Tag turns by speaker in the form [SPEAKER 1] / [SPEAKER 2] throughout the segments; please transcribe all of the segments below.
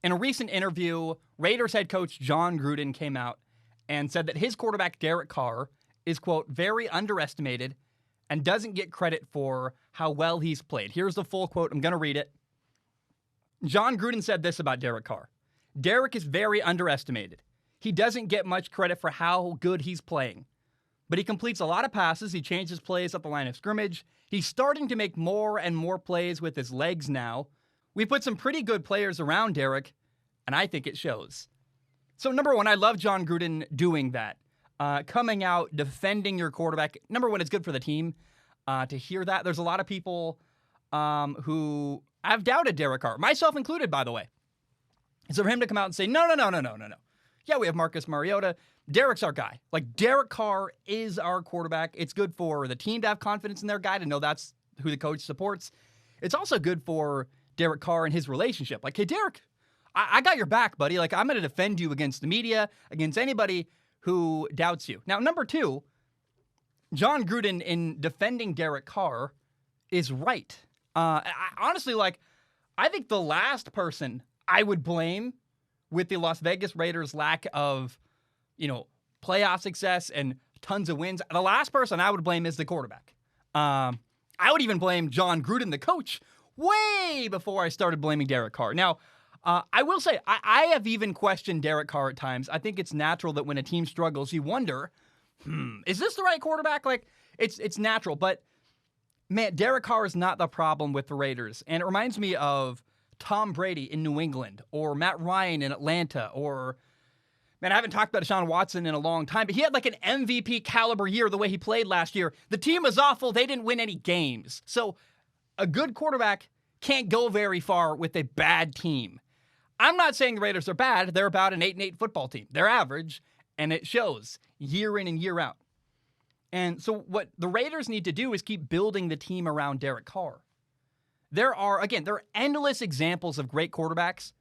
[SPEAKER 1] In a recent interview, Raiders head coach Jon Gruden came out and said that his quarterback, Derek Carr, is, quote, very underestimated and doesn't get credit for how well he's played. Here's the full quote. I'm going to read it. Jon Gruden said this about Derek Carr. Derek is very underestimated. He doesn't get much credit for how good he's playing. But he completes a lot of passes. He changes plays at the line of scrimmage. He's starting to make more and more plays with his legs now. We put some pretty good players around Derek, and I think it shows. So, number one, I love Jon Gruden doing that. Coming out, defending your quarterback. Number one, it's good for the team to hear that. There's a lot of people who have doubted Derek Carr, myself included, by the way. So for him to come out and say, no. Yeah, we have Marcus Mariota. Derek's our guy. Like, Derek Carr is our quarterback. It's good for the team to have confidence in their guy, to know that's who the coach supports. It's also good for Derek Carr and his relationship. Like, hey, Derek, I got your back, buddy. Like, I'm going to defend you against the media, against anybody who doubts you. Now, number two, Jon Gruden, in defending Derek Carr, is right. Honestly, I think the last person I would blame with the Las Vegas Raiders' lack of, playoff success and tons of wins, the last person I would blame is the quarterback. I would even blame Jon Gruden, the coach, way before I started blaming Derek Carr. Now, I will say, I have even questioned Derek Carr at times. I think it's natural that when a team struggles, you wonder, is this the right quarterback? Like, it's natural. But, man, Derek Carr is not the problem with the Raiders. And it reminds me of Tom Brady in New England, or Matt Ryan in Atlanta, or, man, I haven't talked about Deshaun Watson in a long time, but he had like an MVP caliber year the way he played last year. The team was awful. They didn't win any games. So a good quarterback can't go very far with a bad team. I'm not saying the Raiders are bad. They're about an 8-8 football team. They're average, and it shows year in and year out. And so what the Raiders need to do is keep building the team around Derek Carr. There are endless examples of great quarterbacks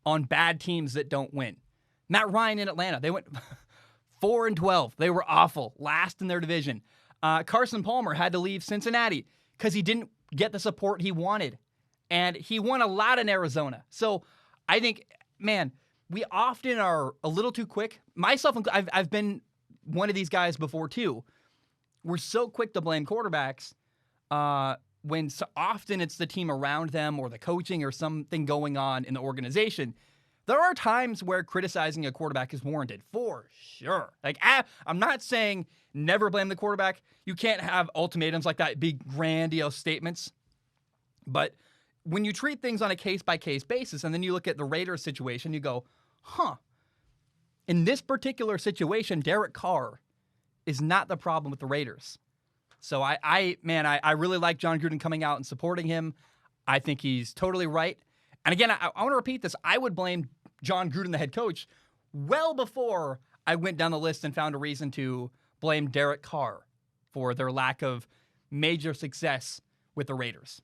[SPEAKER 1] on bad teams that don't win. Matt Ryan in Atlanta, they went 4-12. They were awful, last in their division. Carson Palmer had to leave Cincinnati because he didn't get the support he wanted. And he won a lot in Arizona. So I think, man, we often are a little too quick. Myself, I've been one of these guys before too. We're so quick to blame quarterbacks when so often it's the team around them or the coaching or something going on in the organization. There are times where criticizing a quarterback is warranted, for sure. Like, I'm not saying never blame the quarterback. You can't have ultimatums like that, big grandiose statements. But when you treat things on a case-by-case basis, and then you look at the Raiders situation, you go, in this particular situation, Derek Carr is not the problem with the Raiders. So I really like Jon Gruden coming out and supporting him. I think he's totally right. And again, I want to repeat this. I would blame Jon Gruden, the head coach, well before I went down the list and found a reason to blame Derek Carr for their lack of major success with the Raiders.